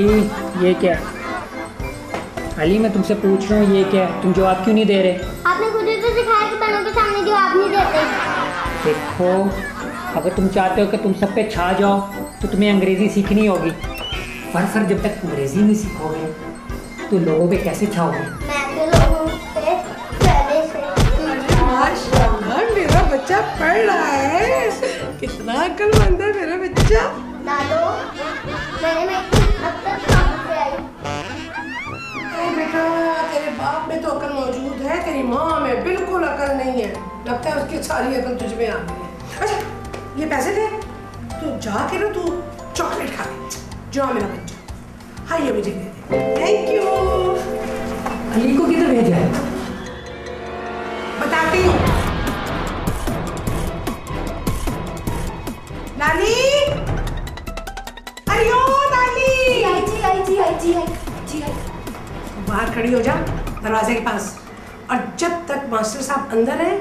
अली ये क्या? अली मैं तुमसे पूछ रहा हूँ ये क्या है? तुम जवाब क्यों नहीं दे रहे? आपने खुद ही तो सिखाया कि बड़ों के सामने जवाब नहीं देते। देखो अगर तुम चाहते हो कि तुम सब पे छा जाओ तो तुम्हें अंग्रेज़ी सीखनी होगी। फर जब तक अंग्रेज़ी नहीं सीखोगे तो लोगों पे कैसे छाओगे? मैं तो लोगों पे पहले से। माशाल्लाह मेरा बच्चा पढ़ रहा है, कितना अक्लमंद है मेरा बच्चा। दादो मैंने अब तक कहाँ से आई? बेटा तेरे बाप में तो अकल मौजूद है, तेरी माँ में बिल्कुल अकल नहीं है। लगता है उसकी सारी अकल तुझ में आ गई है। अच्छा ये पैसे दे, तू जाके ना तू चॉकलेट खा ले। जा मेरा बच्चा, हाँ ये मुझे दे दे। Thank you. अली को किधर भेजा है? बताती हूँ। नानी, अरे ओ नानी। जी बाहर खड़ी हो जा दरवाजे के पास, और जब तक मास्टर साहब अंदर है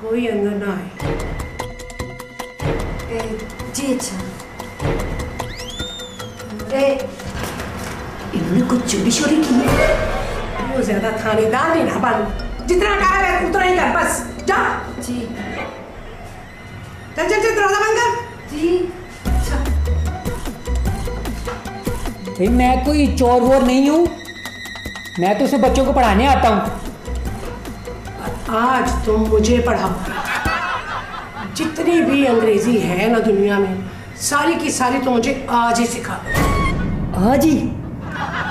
कोई अंदर ना आए। जी अच्छा। इन्होंने कुछ चोरी शोरी की है? वो ज्यादा थानेदार नहीं ना बन, जितना कहा है उतना ही कर, बस जा। जी चल चल चल दरवाजा बंद कर। जी अच्छा। भाई मैं कोई चोर वोर नहीं हूँ, मैं तो सिर्फ बच्चों को पढ़ाने आता हूँ। आज तुम मुझे पढ़ाओ। जितनी भी अंग्रेजी है ना दुनिया में, सारी की सारी तो मुझे आज ही सिखा दो। आज ही?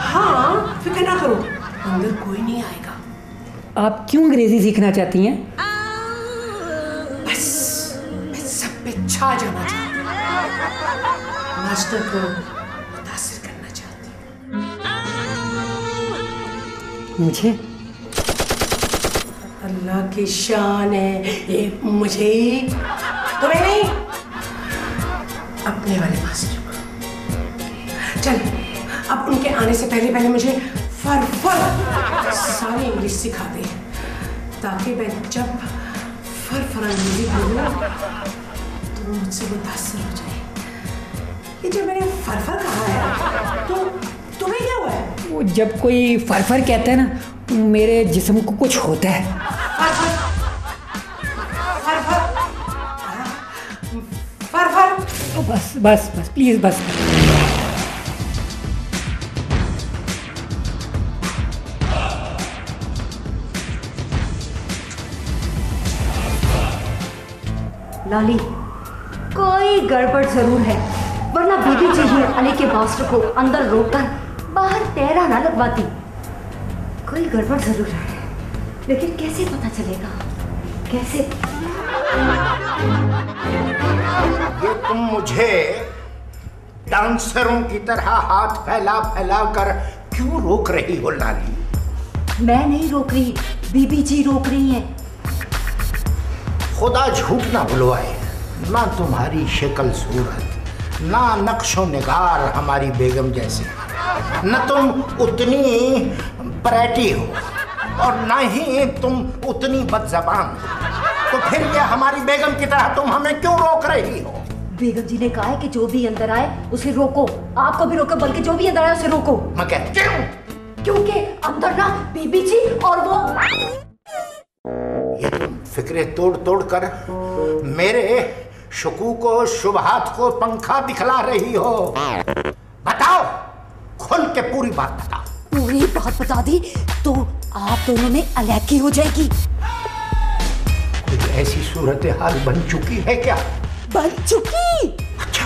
हाँ फिक्र ना करो, अंदर कोई नहीं आएगा। आप क्यों अंग्रेजी सीखना चाहती हैं? बस मैं सब पे छा जाना चाहती हूँ, मास्टर को मुतासिर करना चाहती हूँ। मुझे? अल्लाह की शान है ये, मुझे तुम्हें नहीं, अपने वाले मास्टर को। चल अब उनके आने से पहले पहले मुझे फर सारी इंग्लिश सिखा दे, ताकि मैं जब फर अंग्रेजी बोलूं तो मुझसे मुतासिर हो जाए। ये जब मैंने फर कहा है तो तुम्हें क्या हुआ है? वो जब कोई फर कहता है ना, मेरे जिस्म को कुछ होता है। फर बस बस बस प्लीज बस। लाली कोई गड़बड़ जरूर है, वरना बीबी जी ही अली के मास्टर को अंदर रोककर बाहर पैरा ना लगवाती। कोई गड़बड़ जरूर है, लेकिन कैसे पता चलेगा? कैसे? ये तुम मुझे डांसरों की तरह हाथ फैला फैला कर क्यों रोक रही हो लाली? मैं नहीं रोक रही, बीबी जी रोक रही हैं। खुदा झूठ ना बुलवाए, ना तुम्हारी शक्ल सूरत, ना नक्शो निगार हमारी बेगम जैसी, न तुम उतनी परेटी हो और ना ही तुम उतनी बदजबान हो, तो फिर ये हमारी बेगम की तरह तुम हमें क्यों रोक रही हो? बेगम जी ने कहा है कि जो भी अंदर आए उसे रोको, आपको भी रोको, बल्कि जो भी अंदर आए उसे रोको। मगर क्यों? क्योंकि अंदर ना बीबी जी और वो। ये तुम फिक्रे तोड़ तोड़ कर मेरे शकूक को शुबहात को पंखा दिखला रही हो। बताओ, खुल के पूरी बात बताओ। पूरी बात बता दी तो आप दोनों में अलैकी हो जाएगी। कोई ऐसी सूरत हाल बन चुकी है क्या? बन चुकी? अच्छा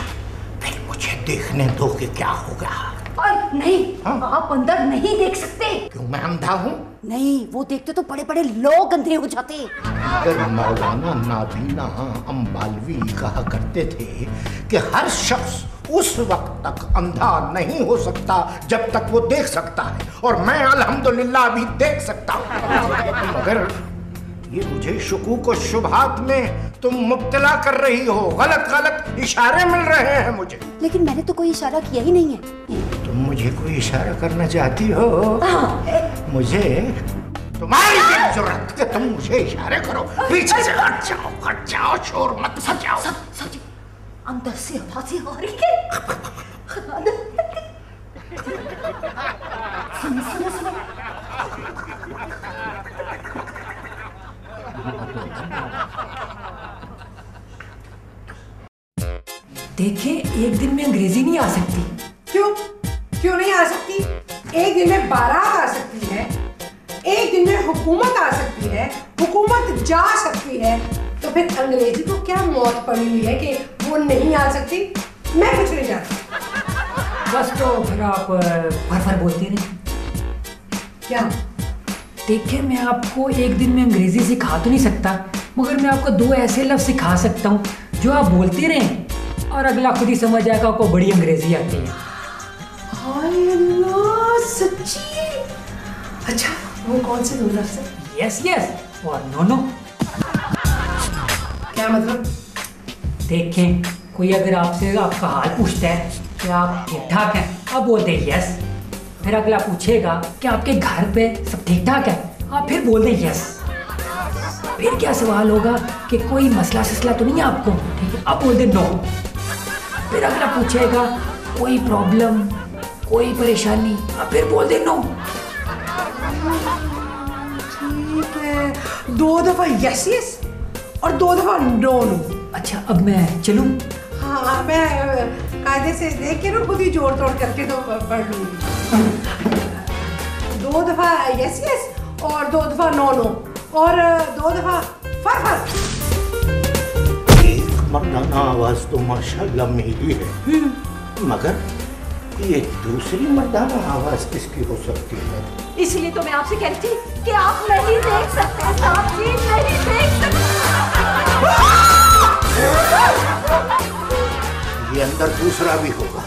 फिर मुझे देखने दो कि क्या होगा। नहीं, हाँ? आप अंदर नहीं देख सकते। क्यों, मैं अंधा हूँ? नहीं, वो देखते तो बड़े बड़े लोग अंधे हो जाते। अगर मौलाना नाबीना अम्बालवी कहा करते थे कि हर शख्स उस वक्त तक अंधा नहीं हो सकता जब तक वो देख सकता है, और मैं अल्हम्दुलिल्लाह अभी देख सकता हूँ। मगर ये मुझे शकूक और शुबहात में तुम मुब्तला कर रही हो। गलत गलत इशारे मिल रहे हैं मुझे। लेकिन मैंने तो कोई इशारा किया ही नहीं है। तुम मुझे कोई इशारा करना चाहती हो? मुझे? तुम्हारी ये जुर्रत कि तुम मुझे इशारे करो। पीछे से हट जाओ, शोर मत मचाओ। सब अंदर से आवाज़ें आ रही है। सुनो सुनो सुनो। देखिए, एक दिन में अंग्रेजी नहीं आ सकती। क्यों क्यों नहीं आ सकती? एक दिन में बारात आ सकती है, एक दिन में हुकूमत आ सकती है, हुकूमत जा सकती है। तो फिर अंग्रेजी को क्या मौत पड़ी हुई है कि वो नहीं आ सकती? मैं कुछ नहीं जानती। बस तो फिर आप फर बोलती रहे। क्या? देखिए, मैं आपको एक दिन में अंग्रेजी सिखा तो नहीं सकता, मगर मैं आपको 2 ऐसे लफ्ज सिखा सकता हूँ जो आप बोलते रहें और अगला खुद ही समझ जाएगा आपको बड़ी अंग्रेजी आती है। हाय अल्लाह, सच्ची? अच्छा, वो कौन से 2 लफ्ज हैं? यस यस और नो नो। क्या मतलब? देखें, कोई अगर आपसे आपका हाल पूछता है कि आप ठीक ठाक हैं, आप बोलते हैं यस। फिर अगला पूछेगा कि आपके घर पे सब ठीक ठाक है, आप फिर बोल दें यस। फिर क्या सवाल होगा कि कोई मसला सिसला तो नहीं है आपको, ठीक है, आप बोल दें नो। फिर अगला पूछेगा कोई प्रॉब्लम, कोई परेशानी, आप फिर बोल दें नो। ठीक है, 2 दफा यस यस और 2 दफा नो नो। अच्छा, अब मैं चलूं? हाँ, मैं कायदे से देख के ना खुद ही जोड़ तोड़ करके तो पढ़ लूंगी। 2 दफा यस यस और 2 दफा नो नो और 2 दफा फर। एक मर्दाना आवाज तो माशाल्लाह मेरी है, मगर ये दूसरी मर्दाना आवाज किसकी हो सकती है? इसलिए तो मैं आपसे कह रही थी कि आप नहीं देख सकते साहब जी, नहीं देख सकते। ये अंदर दूसरा भी होगा।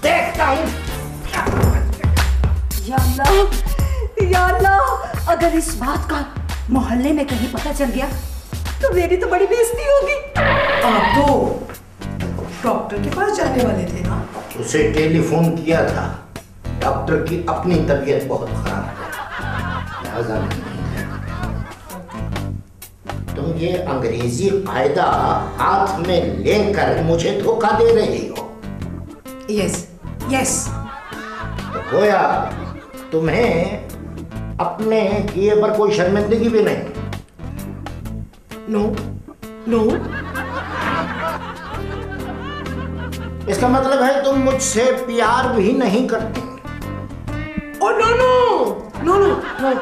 देखता हूँ। या अल्लाह, अगर इस बात का मोहल्ले में कहीं पता चल गया तो मेरी तो बड़ी बेइज्जती होगी। आप तो डॉक्टर के पास जाने वाले थे ना? उसे टेलीफोन किया था, डॉक्टर की अपनी तबीयत बहुत खराब है, लिहाजा नहीं। तुम ये अंग्रेजी कायदा हाथ में लेकर मुझे धोखा दे रही हो। Yes yes. तो गोया तुम्हें अपने किए पर कोई शर्मिंदगी भी नहीं। No no. इसका मतलब है तुम मुझसे प्यार भी नहीं करती। Oh no no no no no.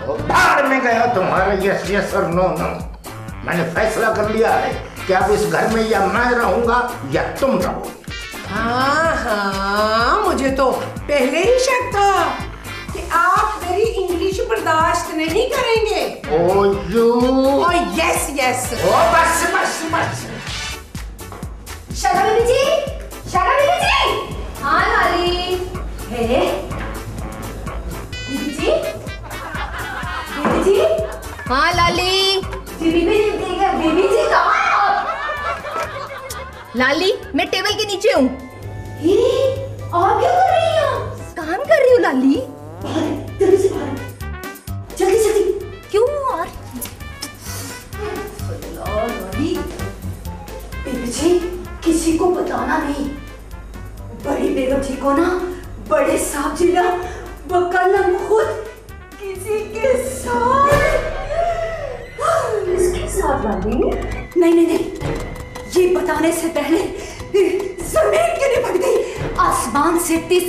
बाहर में गया तुम्हारा यस यस और नो नो। मैंने फैसला कर लिया है कि अब इस घर में या मैं रहूंगा या तुम रहोगे। हाँ, मुझे तो पहले ही शक था कि आप मेरी इंग्लिश बर्दाश्त नहीं करेंगे। Oh you. Oh yes yes. Oh बस बस बस। शाला बीबी जी, शाला बीबी जी। हाँ लाली। है बीबी जी, बीबी जी। हाँ लाली। बीबी जी कहाँ हैं आप? लाली, मैं टेबल के नीचे हूँ। आप क्या कर रही हैं? काम कर रही हूँ लाली। बाहर, जल्दी से बाहर, जल्दी जल्दी। क्यों यार? लाली, बीबी जी किसी को बताना नहीं। बड़ी बेगम जी को ना, बड़े साहब जी ना, बकलम खुद किसी के साथ। किसके साथ लाली? नहीं नहीं नहीं, ये बताने से पहले जमीन क्यों नहीं फट गई? आसमान से तिस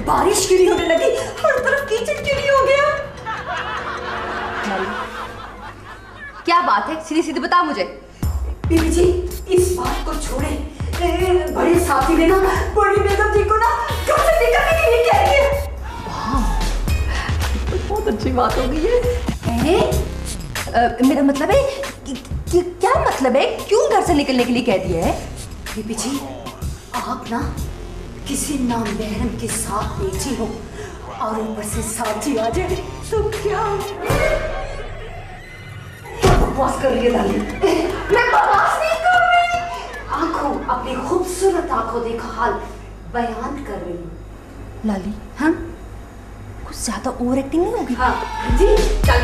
बारिश क्यों नहीं होने लगी? हर तरफ कीचड़ क्यों नहीं हो गया? क्या बात है? सीधी सीधी बता मुझे। बीबी जी इस बात को छोड़े, बड़े साथी ने ना बड़ी बेगम जी को ना घर से निकलने के लिए कह दिया। बहुत अच्छी बात हो गई है। मेरा मतलब है क्या मतलब है? क्यों घर से निकलने के लिए कह दिया है? बीबी जी आप ना किसी नामहरम के साथ बेची हो और ऊपर से साथी आ जाए तो क्या? बकवास कर रही है लाली। मैं बकवास नहीं कर रही, आंखों, अपनी खूबसूरत आंखों देखा हाल बयान कर रही हूँ। लाली, हाँ कुछ ज्यादा ओवर एक्टिंग नहीं होगी? हाँ जी, चल